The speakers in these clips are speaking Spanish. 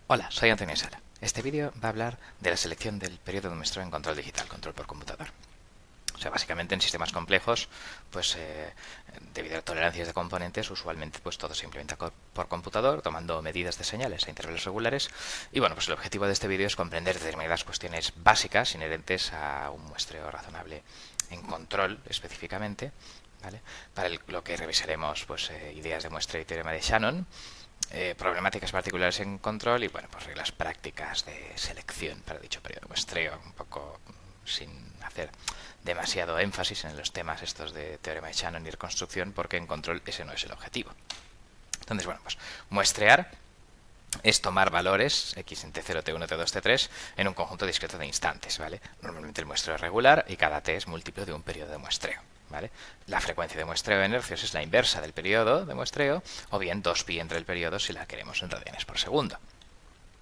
Hola, soy Antonio Sala. Este vídeo va a hablar de la selección del periodo de muestreo en control digital, control por computador. O sea, básicamente en sistemas complejos, pues debido a tolerancias de componentes, usualmente pues todo se implementa por computador, tomando medidas de señales a intervalos regulares. Y bueno, pues el objetivo de este vídeo es comprender determinadas cuestiones básicas inherentes a un muestreo razonable en control específicamente, ¿vale? Lo que revisaremos pues ideas de muestreo y teorema de Shannon, problemáticas particulares en control y bueno, pues reglas prácticas de selección para dicho periodo de muestreo, un poco sin hacer demasiado énfasis en los temas estos de teorema de Shannon y reconstrucción, porque en control ese no es el objetivo. Entonces, bueno, pues muestrear es tomar valores x en t0, t1, t2, t3 en un conjunto discreto de instantes, ¿vale? Normalmente el muestreo es regular y cada t es múltiplo de un periodo de muestreo, ¿vale? La frecuencia de muestreo en hercios es la inversa del periodo de muestreo, o bien 2pi entre el periodo si la queremos en radianes por segundo.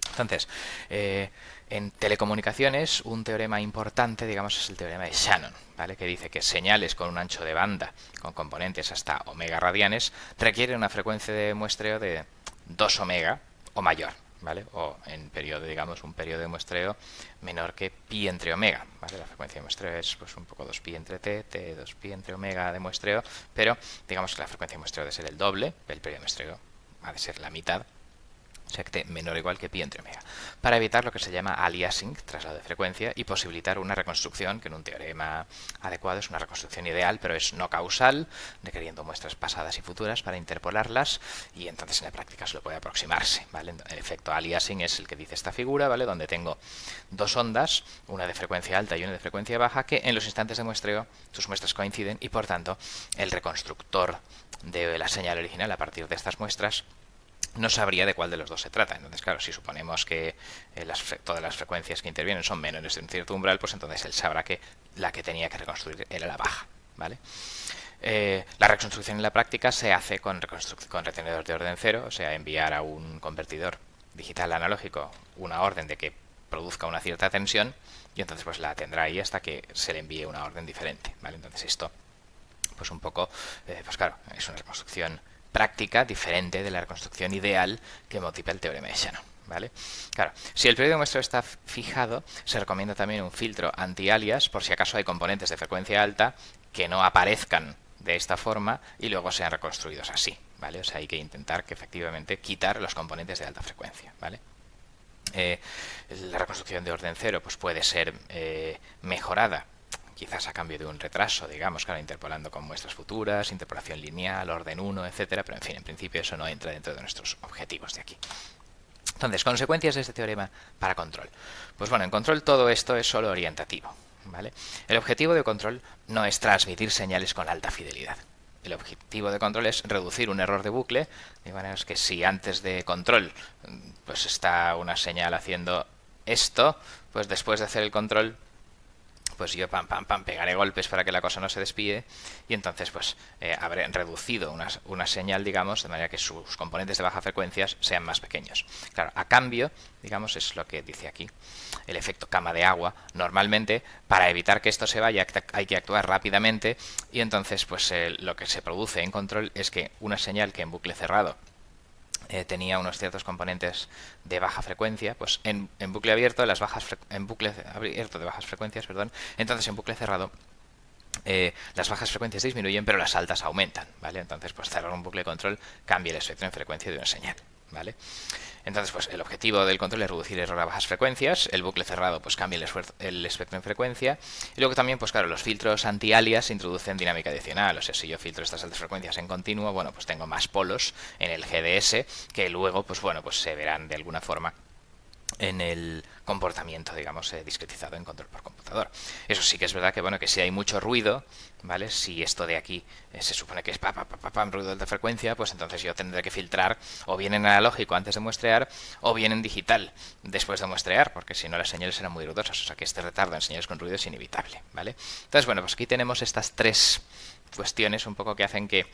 Entonces, en telecomunicaciones, un teorema importante, digamos, es el teorema de Shannon, ¿vale? Que dice que señales con un ancho de banda con componentes hasta omega radianes requieren una frecuencia de muestreo de 2 omega o mayor, ¿vale? O en periodo, digamos, un periodo de muestreo menor que pi entre omega, ¿vale? La frecuencia de muestreo es pues un poco 2pi entre t 2pi entre omega de muestreo, pero digamos que la frecuencia de muestreo debe ser el doble, el periodo de muestreo ha de ser la mitad, o sea que t menor o igual que pi entre omega, para evitar lo que se llama aliasing, traslado de frecuencia, y posibilitar una reconstrucción, que en un teorema adecuado es una reconstrucción ideal, pero es no causal, requiriendo muestras pasadas y futuras para interpolarlas, y entonces en la práctica solo puede aproximarse, ¿vale? El efecto aliasing es el que dice esta figura, ¿vale? Donde tengo dos ondas, una de frecuencia alta y una de frecuencia baja, que en los instantes de muestreo sus muestras coinciden y por tanto el reconstructor de la señal original a partir de estas muestras no sabría de cuál de los dos se trata. Entonces, claro, si suponemos que todas las frecuencias que intervienen son menores de un cierto umbral, pues entonces él sabrá que la que tenía que reconstruir era la baja, ¿vale? La reconstrucción en la práctica se hace con retenedor de orden cero, o sea, enviar a un convertidor digital analógico una orden de que produzca una cierta tensión y entonces pues la tendrá ahí hasta que se le envíe una orden diferente, ¿vale? Entonces esto, pues un poco, pues claro, es una reconstrucción práctica diferente de la reconstrucción ideal que motiva el teorema de Shannon, ¿vale? Claro, si el periodo de muestreo está fijado, se recomienda también un filtro anti-alias por si acaso hay componentes de frecuencia alta que no aparezcan de esta forma y luego sean reconstruidos así, ¿vale? O sea, hay que intentar que efectivamente quitar los componentes de alta frecuencia, ¿vale? La reconstrucción de orden cero pues puede ser mejorada quizás a cambio de un retraso, digamos, claro, interpolando con muestras futuras, interpolación lineal, orden 1, etcétera, pero en fin, en principio eso no entra dentro de nuestros objetivos de aquí. Entonces, consecuencias de este teorema para control. Pues bueno, en control todo esto es solo orientativo, ¿vale? El objetivo de control no es transmitir señales con alta fidelidad. El objetivo de control es reducir un error de bucle, de manera que si antes de control pues está una señal haciendo esto, pues después de hacer el control pues yo pam pam pam pegaré golpes para que la cosa no se despide y entonces pues habré reducido una señal, digamos, de manera que sus componentes de baja frecuencias sean más pequeños. Claro, a cambio, digamos, es lo que dice aquí el efecto cama de agua. Normalmente, para evitar que esto se vaya, hay que actuar rápidamente y entonces pues lo que se produce en control es que una señal que en bucle cerrado tenía unos ciertos componentes de baja frecuencia, pues en bucle abierto, en bucle abierto de bajas frecuencias, perdón, entonces en bucle cerrado las bajas frecuencias disminuyen, pero las altas aumentan, ¿vale? Entonces, pues cerrar un bucle de control cambia el espectro en frecuencia de una señal, ¿vale? Entonces, pues el objetivo del control es reducir el error a bajas frecuencias, el bucle cerrado pues cambia el espectro en frecuencia, y luego también, pues claro, los filtros anti-alias introducen dinámica adicional, o sea, si yo filtro estas altas frecuencias en continuo, bueno, pues tengo más polos en el GDS que luego, pues bueno, pues se verán de alguna forma en el comportamiento, digamos, discretizado en control por computador. Eso sí que es verdad que, bueno, que si hay mucho ruido, ¿vale? Si esto de aquí se supone que es ruido de alta frecuencia, pues entonces yo tendré que filtrar o bien en analógico antes de muestrear o bien en digital después de muestrear, porque si no las señales serán muy ruidosas, o sea que este retardo en señales con ruido es inevitable, ¿vale? Entonces, bueno, pues aquí tenemos estas tres cuestiones un poco que hacen que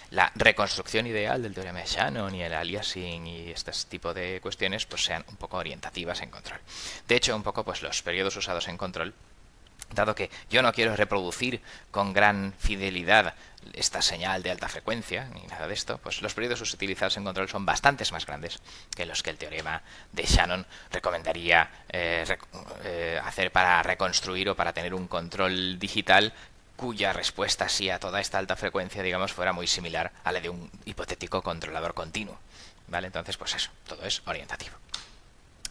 la reconstrucción ideal del teorema de Shannon y el aliasing y este tipo de cuestiones pues sean un poco orientativas en control. De hecho, un poco pues los periodos usados en control dado que yo no quiero reproducir con gran fidelidad esta señal de alta frecuencia, ni nada de esto, pues los periodos utilizados en control son bastantes más grandes que los que el teorema de Shannon recomendaría hacer para reconstruir o para tener un control digital cuya respuesta sí a toda esta alta frecuencia, digamos, fuera muy similar a la de un hipotético controlador continuo. ¿Vale? Entonces, pues eso, todo es orientativo.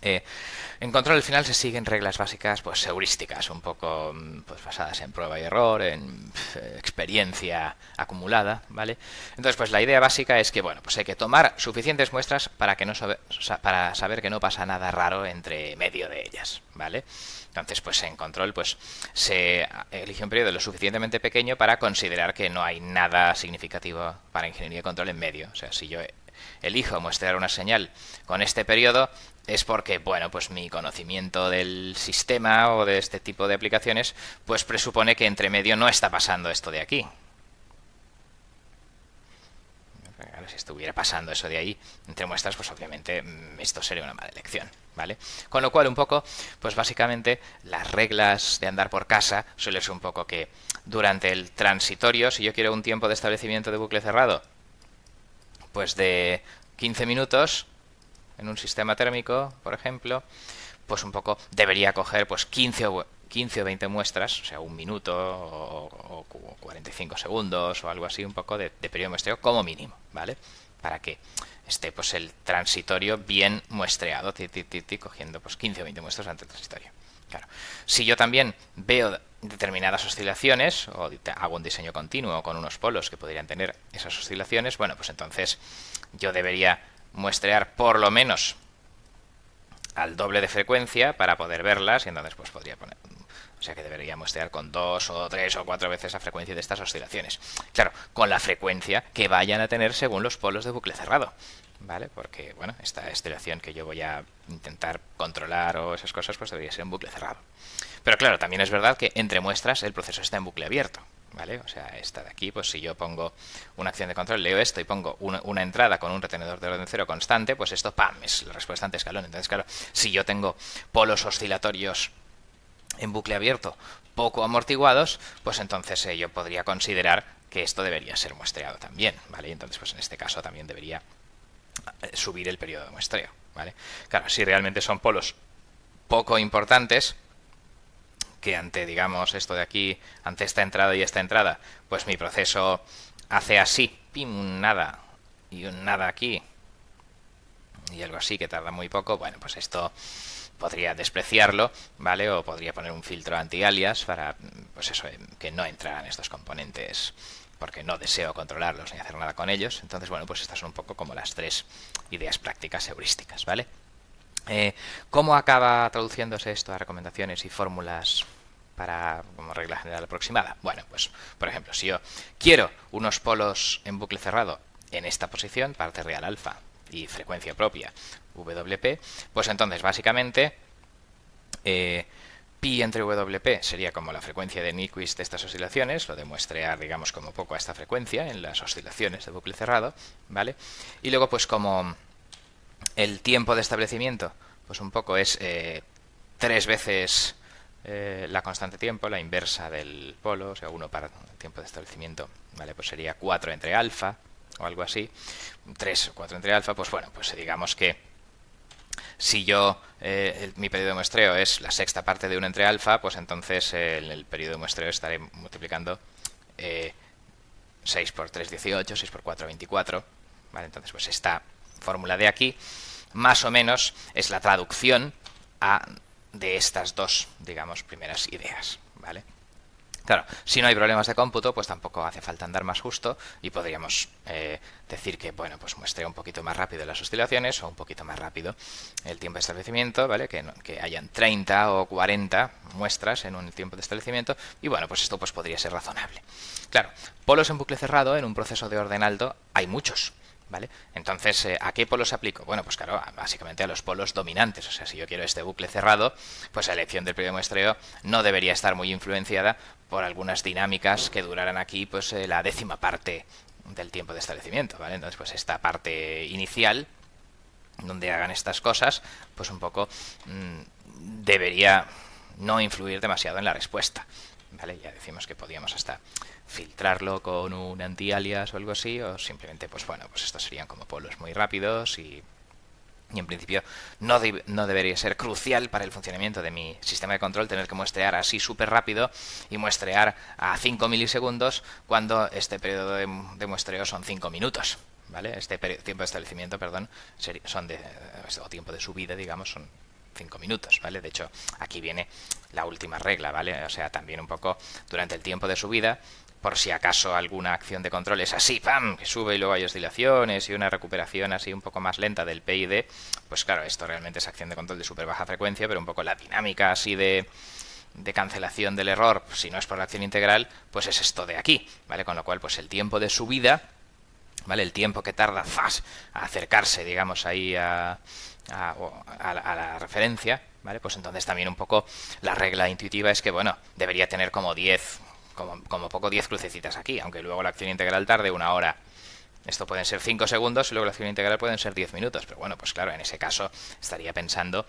En control al final se siguen reglas básicas pues heurísticas, un poco pues basadas en prueba y error, en experiencia acumulada, ¿vale? Entonces pues la idea básica es que bueno, pues hay que tomar suficientes muestras para que para saber que no pasa nada raro entre medio de ellas, ¿vale? Entonces pues en control pues se elige un periodo lo suficientemente pequeño para considerar que no hay nada significativo para ingeniería de control en medio. O sea, si yo elijo muestrear una señal con este periodo es porque, bueno, pues mi conocimiento del sistema o de este tipo de aplicaciones pues presupone que entre medio no está pasando esto de aquí. Si estuviera pasando eso de ahí entre muestras, pues obviamente esto sería una mala elección, ¿vale? Con lo cual un poco, pues básicamente las reglas de andar por casa suelen ser un poco que durante el transitorio, si yo quiero un tiempo de establecimiento de bucle cerrado, pues de 15 minutos en un sistema térmico, por ejemplo, pues un poco debería coger pues 15 o 20 muestras, o sea, un minuto o 45 segundos o algo así, un poco de periodo de muestreo como mínimo, ¿vale? Para que esté pues el transitorio bien muestreado, cogiendo pues 15 o 20 muestras ante el transitorio. Claro. Si yo también veo determinadas oscilaciones o hago un diseño continuo con unos polos que podrían tener esas oscilaciones, bueno, pues entonces yo debería muestrear por lo menos al doble de frecuencia para poder verlas y entonces pues podría poner, o sea que debería muestrear con 2 o 3 o 4 veces la frecuencia de estas oscilaciones. Claro, con la frecuencia que vayan a tener según los polos de bucle cerrado, ¿vale? Porque, bueno, esta oscilación que yo voy a intentar controlar o esas cosas, pues debería ser en bucle cerrado. Pero claro, también es verdad que entre muestras el proceso está en bucle abierto, ¿vale? O sea, esta de aquí, pues si yo pongo una acción de control, leo esto y pongo una entrada con un retenedor de orden cero constante, pues esto, ¡pam!, es la respuesta ante escalón. Entonces, claro, si yo tengo polos oscilatorios en bucle abierto poco amortiguados, pues entonces yo podría considerar que esto debería ser muestreado también, ¿vale? Y entonces, pues en este caso también debería subir el periodo de muestreo, ¿vale? Claro, si realmente son polos poco importantes, que ante, digamos, esto de aquí, ante esta entrada y esta entrada, pues mi proceso hace así, pim, un nada y un nada aquí y algo así que tarda muy poco, bueno, pues esto podría despreciarlo, ¿vale? O podría poner un filtro anti-alias para, pues eso, que no entraran estos componentes porque no deseo controlarlos ni hacer nada con ellos. Entonces, bueno, pues estas son un poco como las tres ideas prácticas heurísticas, ¿vale? ¿Cómo acaba traduciéndose esto a recomendaciones y fórmulas para como regla general aproximada? Bueno, pues por ejemplo, si yo quiero unos polos en bucle cerrado en esta posición, parte real alfa y frecuencia propia WP, pues entonces básicamente pi entre WP sería como la frecuencia de Nyquist de estas oscilaciones, lo de muestrear, digamos, como poco a esta frecuencia en las oscilaciones de bucle cerrado, ¿vale? Y luego pues como el tiempo de establecimiento, pues un poco es 3 veces la constante tiempo, la inversa del polo, o sea, 1 para el tiempo de establecimiento, ¿vale? Pues sería 4 entre alfa o algo así, 3 o 4 entre alfa, pues bueno, pues digamos que si yo mi periodo de muestreo es la sexta parte de 1 entre alfa, pues entonces en el periodo de muestreo estaré multiplicando 6 por 3, 18, 6 por 4, 24, ¿vale? Entonces pues esta fórmula de aquí más o menos es la traducción de estas dos, digamos, primeras ideas, ¿vale? Claro, si no hay problemas de cómputo, pues tampoco hace falta andar más justo y podríamos decir que, bueno, pues muestre un poquito más rápido las oscilaciones o un poquito más rápido el tiempo de establecimiento, ¿vale? Que hayan 30 o 40 muestras en un tiempo de establecimiento y, bueno, pues esto pues podría ser razonable. Claro, polos en bucle cerrado en un proceso de orden alto hay muchos, ¿vale? Entonces, ¿a qué polos aplico? Bueno, pues claro, básicamente a los polos dominantes. O sea, si yo quiero este bucle cerrado, pues la elección del periodo de muestreo no debería estar muy influenciada por algunas dinámicas que duraran aquí pues la décima parte del tiempo de establecimiento, ¿vale? Entonces, pues esta parte inicial, donde hagan estas cosas, pues un poco debería no influir demasiado en la respuesta. ¿Vale? Ya decimos que podíamos hasta filtrarlo con un anti-alias o algo así, o simplemente, pues bueno, pues estos serían como polos muy rápidos y en principio no debería ser crucial para el funcionamiento de mi sistema de control tener que muestrear así súper rápido y muestrear a 5 milisegundos cuando este periodo de muestreo son 5 minutos. ¿Vale? Este tiempo de establecimiento, perdón, o tiempo de subida, digamos, son 5 minutos, ¿vale? De hecho, aquí viene la última regla, ¿vale? O sea, también un poco durante el tiempo de subida, por si acaso alguna acción de control es así, ¡pam!, que sube y luego hay oscilaciones y una recuperación así un poco más lenta del PID, pues claro, esto realmente es acción de control de súper baja frecuencia, pero un poco la dinámica así de cancelación del error, si no es por la acción integral, pues es esto de aquí, ¿vale? Con lo cual, pues el tiempo de subida, ¿vale? El tiempo que tarda a acercarse, digamos, ahí a la referencia, ¿vale? Pues entonces también un poco la regla intuitiva es que, bueno, debería tener como 10, como poco 10 crucecitas aquí, aunque luego la acción integral tarde 1 hora. Esto pueden ser 5 segundos y luego la acción integral pueden ser 10 minutos, pero bueno, pues claro, en ese caso estaría pensando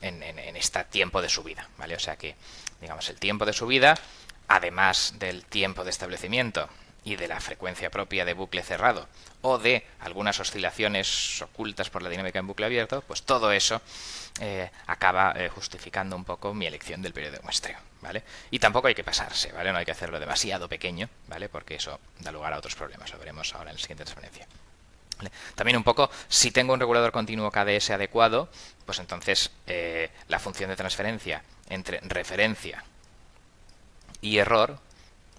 en este tiempo de subida, ¿vale? O sea que, digamos, el tiempo de subida, además del tiempo de establecimiento y de la frecuencia propia de bucle cerrado o de algunas oscilaciones ocultas por la dinámica en bucle abierto, pues todo eso acaba justificando un poco mi elección del periodo de muestreo, ¿vale? Y tampoco hay que pasarse, ¿vale? No hay que hacerlo demasiado pequeño, ¿vale? Porque eso da lugar a otros problemas, lo veremos ahora en la siguiente transparencia. ¿Vale? También un poco, si tengo un regulador continuo KDS adecuado, pues entonces la función de transferencia entre referencia y error,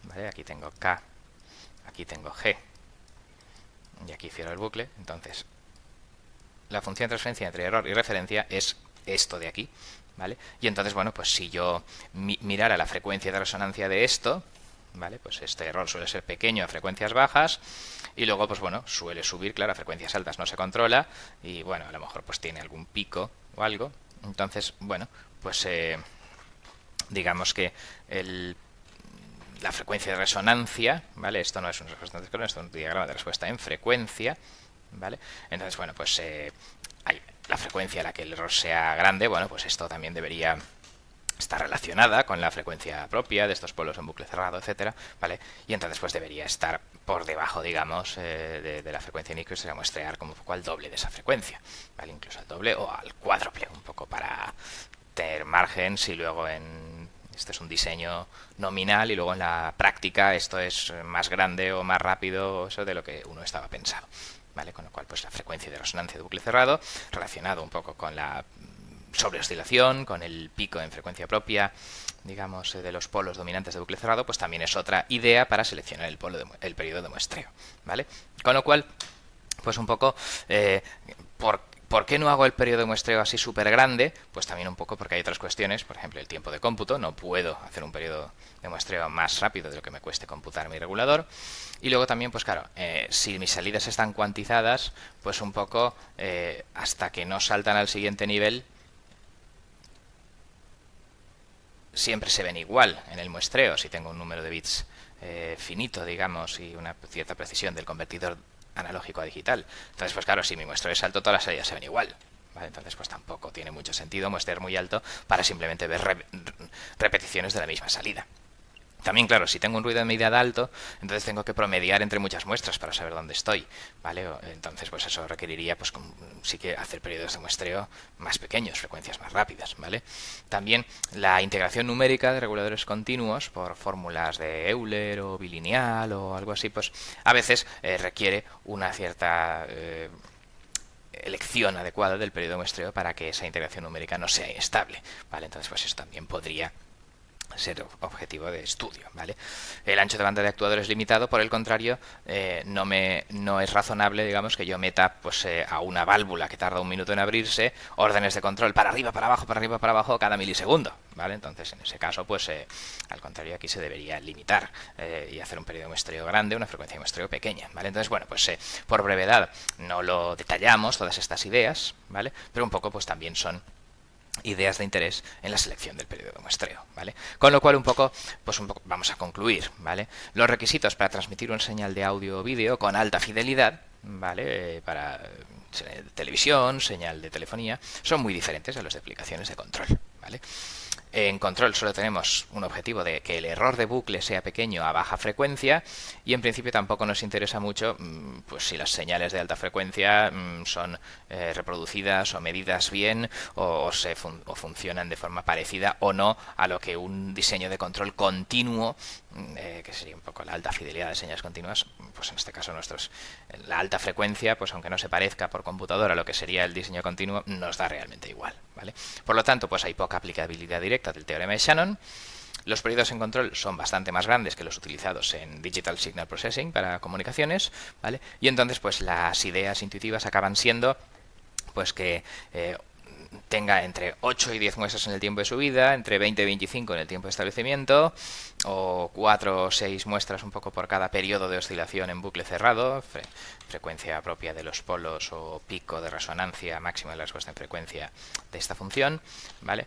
¿vale? Aquí tengo K, aquí tengo G y aquí cierro el bucle. Entonces la función de transferencia entre error y referencia es esto de aquí, ¿vale? Y entonces, bueno, pues si yo mirara la frecuencia de resonancia de esto, ¿vale? Pues este error suele ser pequeño a frecuencias bajas y luego, pues bueno, suele subir, claro, a frecuencias altas no se controla y bueno, a lo mejor pues tiene algún pico o algo. Entonces, bueno, pues digamos que la frecuencia de resonancia, ¿vale? Esto no es una respuesta de esto es un diagrama de respuesta en frecuencia, ¿vale? Entonces, bueno, pues hay la frecuencia a la que el error sea grande, bueno, pues esto también debería estar relacionada con la frecuencia propia de estos polos en bucle cerrado, etcétera, ¿vale? Y entonces pues debería estar por debajo, digamos, de la frecuencia inicial, que sería muestrear como un poco al doble de esa frecuencia, ¿vale? Incluso al doble o al cuádruple, un poco para tener margen si luego este es un diseño nominal y luego en la práctica esto es más grande o más rápido eso de lo que uno estaba pensado, ¿vale? Con lo cual pues la frecuencia de resonancia de bucle cerrado relacionado un poco con la sobreoscilación, con el pico en frecuencia propia, digamos, de los polos dominantes de bucle cerrado, pues también es otra idea para seleccionar el periodo de muestreo, ¿vale? Con lo cual, pues un poco, ¿por qué no hago el periodo de muestreo así súper grande? Pues también un poco porque hay otras cuestiones, por ejemplo, el tiempo de cómputo, no puedo hacer un periodo de muestreo más rápido de lo que me cueste computar mi regulador. Y luego también, pues claro, si mis salidas están cuantizadas, pues un poco, hasta que no saltan al siguiente nivel, siempre se ven igual en el muestreo si tengo un número de bits finito, digamos, y una cierta precisión del convertidor analógico a digital. Entonces, pues claro, si mi muestreo es alto, todas las salidas se ven igual, ¿vale? Entonces, pues tampoco tiene mucho sentido muestrear muy alto para simplemente ver repeticiones de la misma salida. También, claro, si tengo un ruido de medida alto, entonces tengo que promediar entre muchas muestras para saber dónde estoy, ¿vale? Entonces, pues eso requeriría, pues sí que hacer periodos de muestreo más pequeños, frecuencias más rápidas, ¿vale? También la integración numérica de reguladores continuos por fórmulas de Euler o bilineal o algo así, pues a veces requiere una cierta elección adecuada del periodo de muestreo para que esa integración numérica no sea inestable, ¿vale? Entonces, pues eso también podría ser objetivo de estudio, ¿vale? El ancho de banda de actuador es limitado, por el contrario, no es razonable, digamos, que yo meta pues a una válvula que tarda 1 minuto en abrirse órdenes de control para arriba, para abajo cada milisegundo, ¿vale? Entonces, en ese caso, pues al contrario, aquí se debería limitar y hacer un periodo de muestreo grande, una frecuencia de muestreo pequeña, ¿vale? Entonces, bueno, pues por brevedad no lo detallamos todas estas ideas, ¿vale? Pero un poco, pues también son ideas de interés en la selección del periodo de muestreo, ¿vale? Con lo cual un poco vamos a concluir, ¿vale? Los requisitos para transmitir una señal de audio o vídeo con alta fidelidad, ¿vale? Para televisión, señal de telefonía, son muy diferentes a los de aplicaciones de control, ¿vale? En control solo tenemos un objetivo de que el error de bucle sea pequeño a baja frecuencia, y en principio tampoco nos interesa mucho pues si las señales de alta frecuencia son reproducidas o medidas bien o funcionan de forma parecida o no a lo que un diseño de control continuo, que sería un poco la alta fidelidad de señales continuas, pues en este caso la alta frecuencia, pues aunque no se parezca por computadora a lo que sería el diseño continuo, nos da realmente igual, ¿vale? Por lo tanto, pues hay poca aplicabilidad directa del teorema de Shannon. Los periodos en control son bastante más grandes que los utilizados en Digital Signal Processing para comunicaciones, ¿vale? Y entonces, pues las ideas intuitivas acaban siendo pues que tenga entre 8 y 10 muestras en el tiempo de subida, entre 20 y 25 en el tiempo de establecimiento, o 4 o 6 muestras un poco por cada periodo de oscilación en bucle cerrado, frecuencia propia de los polos o pico de resonancia máximo de la respuesta en frecuencia de esta función, ¿vale?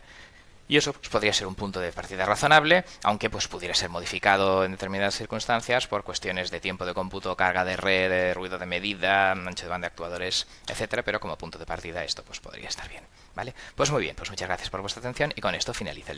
Y eso pues, podría ser un punto de partida razonable, aunque pues pudiera ser modificado en determinadas circunstancias por cuestiones de tiempo de cómputo, carga de red, de ruido de medida, ancho de banda de actuadores, etcétera, pero como punto de partida esto pues podría estar bien, ¿vale? Pues muy bien, pues muchas gracias por vuestra atención y con esto finaliza el vídeo.